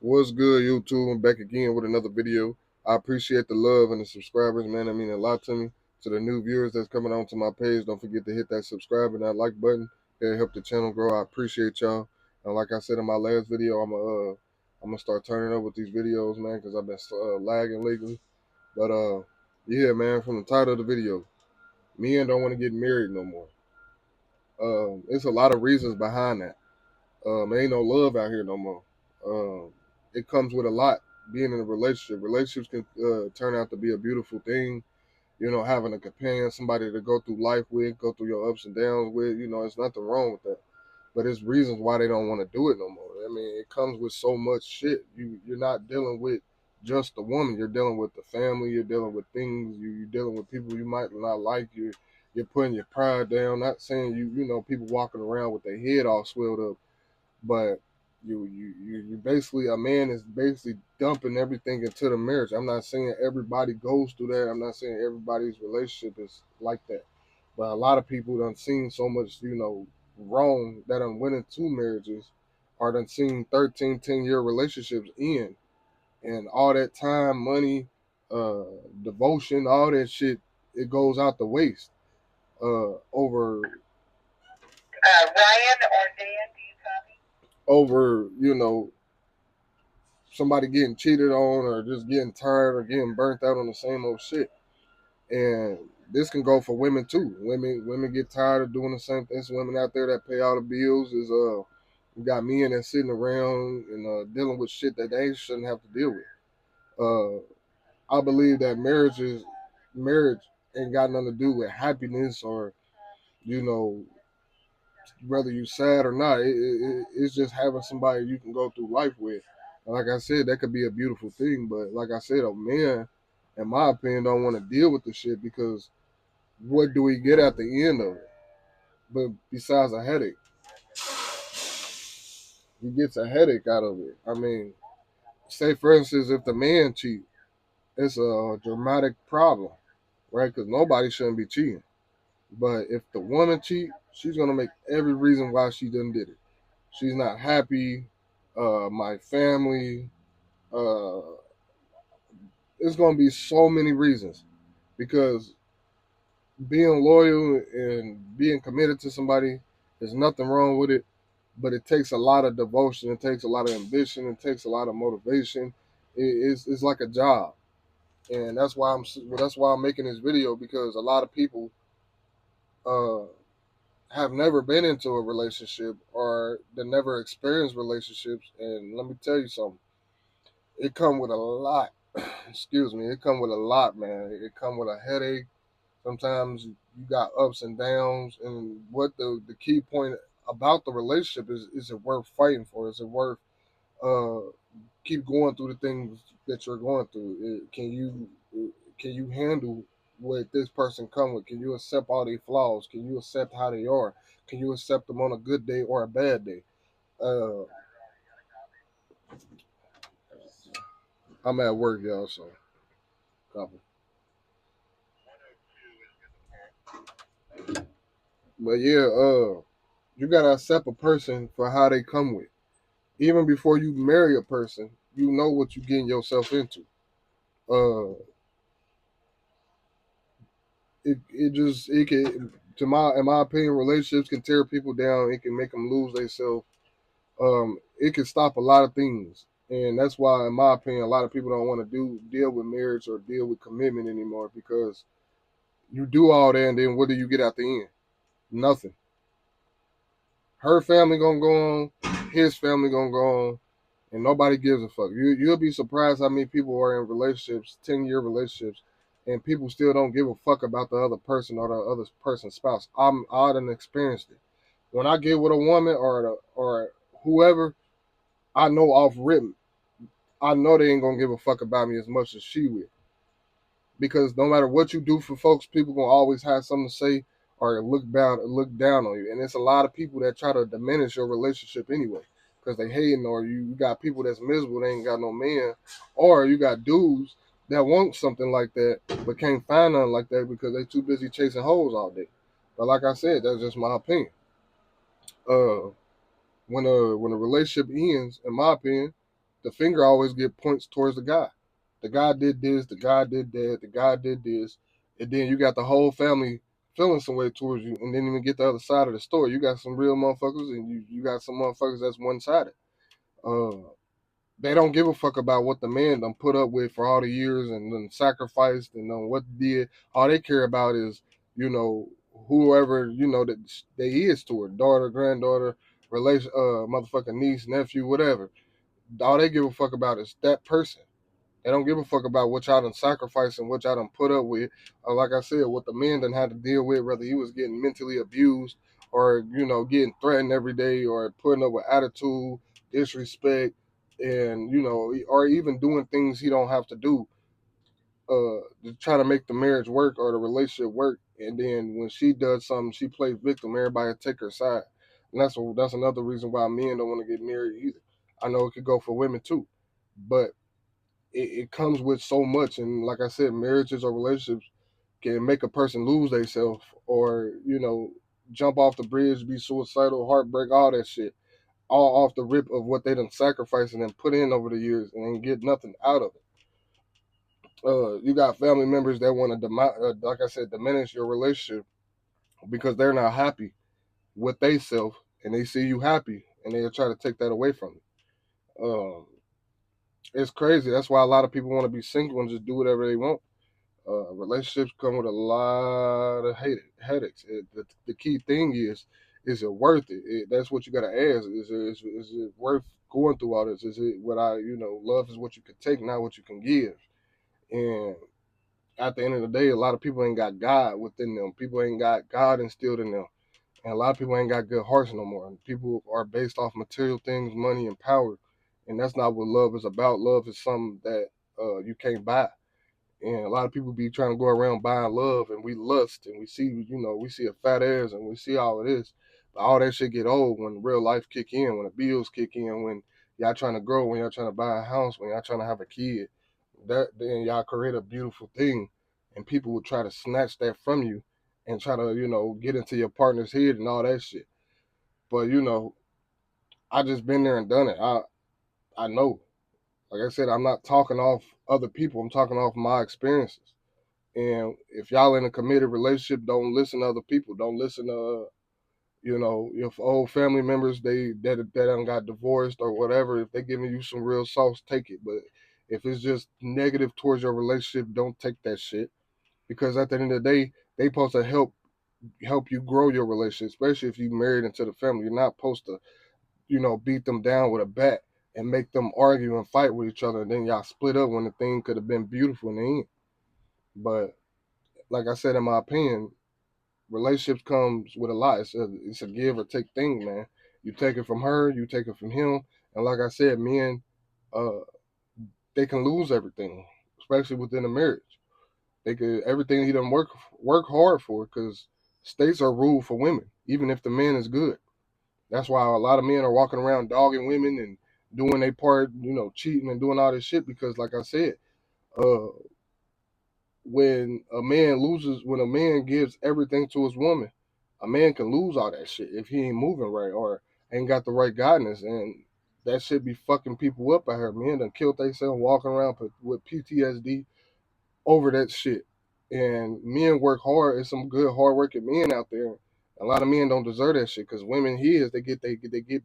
What's good, YouTube? I'm back again with another video. I appreciate the love and the subscribers, man. That mean a lot to me. To the new viewers that's coming onto my page, don't forget to hit that subscribe and that like button. It'll help the channel grow. I appreciate y'all. And like I said in my last video, I'm gonna start turning up with these videos, man, because I've been lagging lately. But yeah, man. From the title of the video, men don't want to get married no more. It's a lot of reasons behind that. Ain't no love out here no more. It comes with a lot being in a relationship. Relationships can turn out to be a beautiful thing. You know, having a companion, somebody to go through life with, go through your ups and downs with. You know, there's nothing wrong with that. But it's reasons why they don't want to do it no more. I mean, it comes with so much shit. You're not dealing with just the woman. You're dealing with the family. You're dealing with things. You're dealing with people you might not like. You're putting your pride down. Not saying you know people walking around with their head all swelled up, but you basically, a man is basically dumping everything into the marriage. I'm not saying everybody goes through that. I'm not saying everybody's relationship is like that, but a lot of people done seen so much, you know, wrong that done went into marriages, or done seen 13, 10-year relationships end, and all that time, money, uh devotion, all that shit, it goes out the waste over Ryan or Dan, do you copy? Over, you know, somebody getting cheated on, or just getting tired, or getting burnt out on the same old shit. And this can go for women too. Women get tired of doing the same things. Women out there that pay all the bills is you got men that sitting around and dealing with shit that they shouldn't have to deal with. I believe that marriage ain't got nothing to do with happiness, or, you know, whether you sad or not. It's just having somebody you can go through life with. And like I said, that could be a beautiful thing. But like I said, a man, in my opinion, don't want to deal with the shit, because what do we get at the end of it? But besides a headache, he gets a headache out of it. I mean, say for instance, if the man cheat, it's a dramatic problem, right? Because nobody shouldn't be cheating. But if the woman cheat, she's gonna make every reason why she done did it. She's not happy. My family. Uh, it's gonna be so many reasons, because being loyal and being committed to somebody, there's nothing wrong with it. But it takes a lot of devotion. It takes a lot of ambition. It takes a lot of motivation. It's like a job, and that's why I'm making this video, because a lot of people uh, have never been into a relationship, or they never experienced relationships. And let me tell you something, it come with a lot. Excuse me, it come with a lot, man. It come with a headache. Sometimes you got ups and downs, and what the key point about the relationship is it worth fighting for? Is it worth uh keep going through the things that you're going through? Can you handle what this person come with? Can you accept all their flaws? Can you accept how they are? Can you accept them on a good day or a bad day? Uh, I'm at work, y'all, so copy. But yeah, you gotta accept a person for how they come with. Even before you marry a person, you know what you're getting yourself into. Uh, it can, to my in my opinion, relationships can tear people down. It can make them lose themselves. It can stop a lot of things, and that's why, in my opinion, a lot of people don't want to deal with marriage or deal with commitment anymore, because you do all that, and then what do you get at the end? Nothing. Her family gonna go on, his family gonna go on, and nobody gives a fuck. You'll be surprised how many people are in relationships, 10-year relationships, and people still don't give a fuck about the other person or the other person's spouse. I done experienced it. When I get with a woman or whoever, I know off rip, I know they ain't gonna give a fuck about me as much as she will. Because no matter what you do for folks, people gonna always have something to say, or look down on you. And it's a lot of people that try to diminish your relationship anyway, because they hating, or you got people that's miserable, they ain't got no man, or you got dudes that want something like that but can't find nothing like that because they too busy chasing hoes all day. But like I said, that's just my opinion. Uh, when a relationship ends, in my opinion, the finger always get points towards the guy. The guy did this, the guy did that, the guy did this, and then you got the whole family feeling some way towards you, and then even get the other side of the story. You got some real motherfuckers, and you got some motherfuckers that's one sided. Uh, they don't give a fuck about what the man done put up with for all the years and then sacrificed and what did. All they care about is, whoever, that they is to her, daughter, granddaughter, relation, motherfucking niece, nephew, whatever. All they give a fuck about is that person. They don't give a fuck about what y'all done sacrificed and what y'all done put up with. Like I said, what the man done had to deal with, whether he was getting mentally abused or, getting threatened every day or putting up with attitude, disrespect, and, or even doing things he don't have to do to try to make the marriage work or the relationship work. And then when she does something, she plays victim. Everybody take her side. And that's another reason why men don't want to get married either. I know it could go for women too, but it comes with so much. And like I said, marriages or relationships can make a person lose themselves or, jump off the bridge, be suicidal, heartbreak, all that shit. All off the rip of what they done sacrificed and then put in over the years and then get nothing out of it. You got family members that want to, like I said, diminish your relationship because they're not happy with they self and they see you happy and they try to take that away from you. It's crazy. That's why a lot of people want to be single and just do whatever they want. Relationships come with a lot of headaches. The key thing is it worth it? That's what you got to ask. Is it worth going through all this? Is it what love is what you can take, not what you can give. And at the end of the day, a lot of people ain't got God within them. People ain't got God instilled in them. And a lot of people ain't got good hearts no more. People are based off material things, money, and power. And that's not what love is about. Love is something that you can't buy. And a lot of people be trying to go around buying love, and we lust, and we see, we see a fat ass, and we see all of this. But all that shit get old when real life kick in, when the bills kick in, when y'all trying to grow, when y'all trying to buy a house, when y'all trying to have a kid. Then y'all create a beautiful thing, and people will try to snatch that from you, and try to, get into your partner's head and all that shit. But I just been there and done it. I know. Like I said, I'm not talking off other people. I'm talking off my experiences. And if y'all in a committed relationship, don't listen to other people. Don't listen to, if old family members that done got divorced or whatever. If they giving you some real sauce, take it. But if it's just negative towards your relationship, don't take that shit. Because at the end of the day, they supposed to help you grow your relationship, especially if you married into the family. You're not supposed to, beat them down with a bat and make them argue and fight with each other, and then y'all split up when the thing could have been beautiful in the end. But like I said, in my opinion, relationships comes with a lot. It's a give or take thing, man. You take it from her, you take it from him, and like I said, men, uh, they can lose everything, especially within a marriage. They could everything he done work hard for, because states are ruled for women, even if the man is good. That's why a lot of men are walking around dogging women and doing their part, cheating and doing all this shit. Because, like I said, uh, when a man gives everything to his woman, a man can lose all that shit if he ain't moving right or ain't got the right guidance, and that shit be fucking people up out here. Men done killed themselves walking around with PTSD over that shit. And men work hard. There's some good hard working men out there. A lot of men don't deserve that shit because women here's they get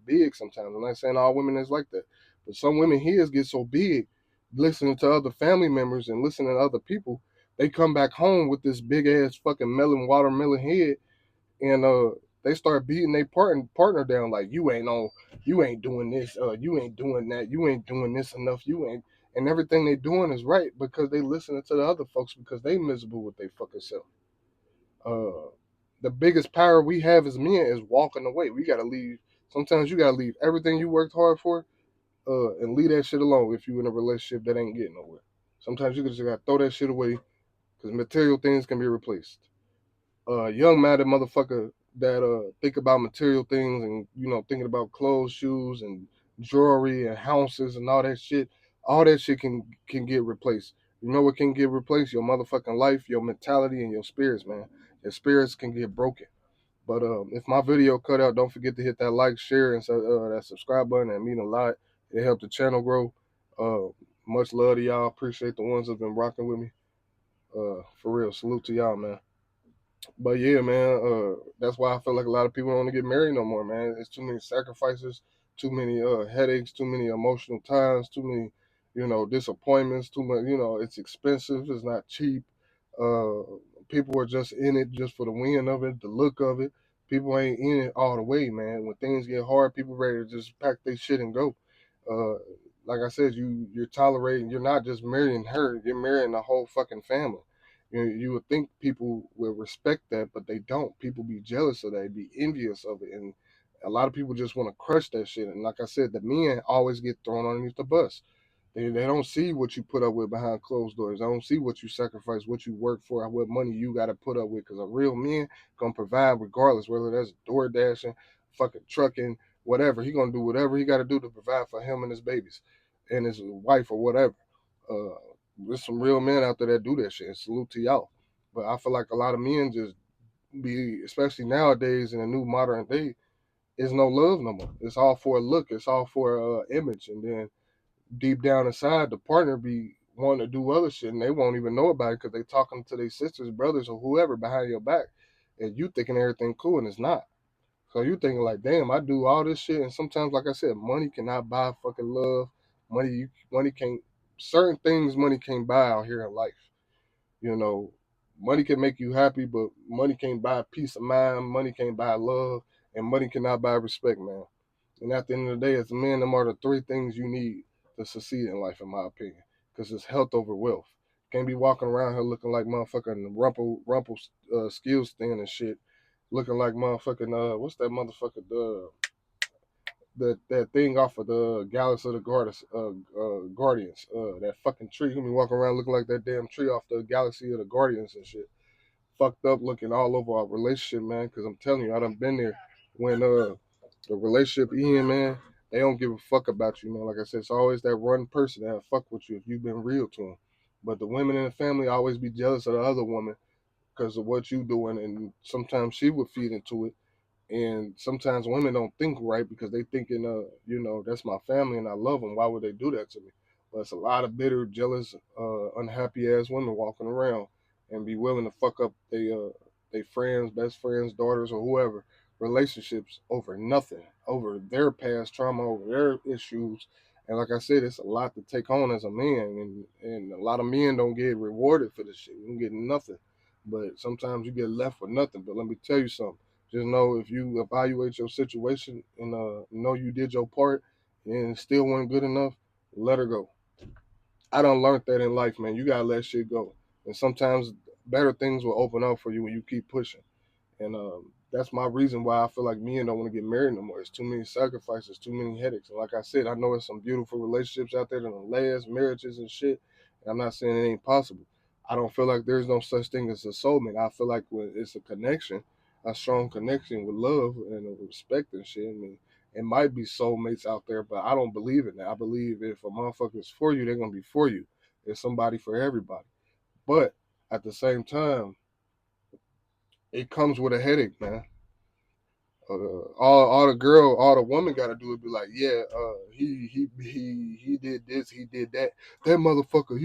big sometimes. I'm not saying all women is like that, but some women here's get so big, listening to other family members and listening to other people, they come back home with this big ass fucking watermelon head, and they start beating their partner down like you ain't doing this, you ain't doing that, you ain't doing this enough, you ain't, and everything they doing is right because they listening to the other folks because they miserable with their fucking self. Uh, the biggest power we have as men is walking away. We gotta leave. Sometimes you gotta leave everything you worked hard for, and leave that shit alone if you in a relationship that ain't getting nowhere. Sometimes you just gotta throw that shit away because material things can be replaced. Young minded motherfucker that think about material things and thinking about clothes, shoes, and jewelry and houses and all that shit can get replaced. You know what can get replaced? Your motherfucking life, your mentality, and your spirits, man. Your spirits can get broken. But if my video cut out, don't forget to hit that like, share, and that subscribe button. That mean a lot. It helped the channel grow. Uh, much love to y'all. Appreciate the ones that been rocking with me. For real, salute to y'all, man. But yeah, man, that's why I feel like a lot of people don't want to get married no more, man. It's too many sacrifices, too many headaches, too many emotional times, too many, disappointments, too much, it's expensive, it's not cheap. Uh, People are just in it just for the win of it, the look of it. People ain't in it all the way, man. When things get hard, people ready to just pack their shit and go. Uh, like I said, you're tolerating. You're not just marrying her. You're marrying the whole fucking family. You would think people would respect that, but they don't. People be jealous of that, be envious of it, and a lot of people just want to crush that shit. And like I said, the men always get thrown underneath the bus. They don't see what you put up with behind closed doors. They don't see what you sacrifice, what you work for, what money you got to put up with. Because a real man gonna provide regardless, whether that's door dashing, fucking trucking, whatever. He gonna do whatever he got to do to provide for him and his babies, and his wife or whatever. Uh, there's some real men out there that do that shit. And salute to y'all. But I feel like a lot of men just be, especially nowadays in the new modern day, is no love no more. It's all for a look. It's all for image, and then deep down inside, the partner be wanting to do other shit, and they won't even know about it because they talking to their sisters, brothers, or whoever behind your back, and you thinking everything cool, and it's not. So you thinking like, damn, I do all this shit, and sometimes, like I said, money cannot buy fucking love. Money can't. Certain things money can't buy out here in life. You know, money can make you happy, but money can't buy peace of mind. Money can't buy love, and money cannot buy respect, man. And at the end of the day, as a man, them are the three things you need to succeed in life, in my opinion. Because it's health over wealth. Can't be walking around here looking like motherfucking rumple skills stand and shit. Looking like motherfucking what's that motherfucker that thing off of the Galaxy of the Guardians. That fucking tree. You gonna be walking around looking like that damn tree off the Galaxy of the Guardians and shit. Fucked up looking all over our relationship, man. Because I'm telling you, I done been there when the relationship in, man. They don't give a fuck about you, man. Like I said, it's always that one person that fuck with you if you've been real to them. But the women in the family always be jealous of the other woman because of what you doing, and sometimes she would feed into it, and sometimes women don't think right because they thinking, that's my family and I love them. Why would they do that to me? But it's a lot of bitter, jealous, unhappy ass women walking around and be willing to fuck up they friends, best friends, daughters, or whoever relationships over nothing, over their past trauma, over their issues. And like I said, it's a lot to take on as a man, and a lot of men don't get rewarded for this shit. You don't get nothing, but sometimes you get left with nothing. But let me tell you something, just know if you evaluate your situation and know you did your part and it still wasn't good enough, let her go. I done learned that in life, man. You gotta let shit go. And sometimes better things will open up for you when you keep pushing. And that's my reason why I feel like men don't want to get married no more. It's too many sacrifices, too many headaches. And like I said, I know there's some beautiful relationships out there that are last marriages and shit. And I'm not saying it ain't possible. I don't feel like there's no such thing as a soulmate. I feel like when it's a connection, a strong connection with love and respect and shit. I mean, it might be soulmates out there, but I don't believe in that. I believe if a motherfucker is for you, they're gonna be for you. There's somebody for everybody. But at the same time, it comes with a headache, man. All the woman got to do is be like, yeah, he did this, he did that. That motherfucker, he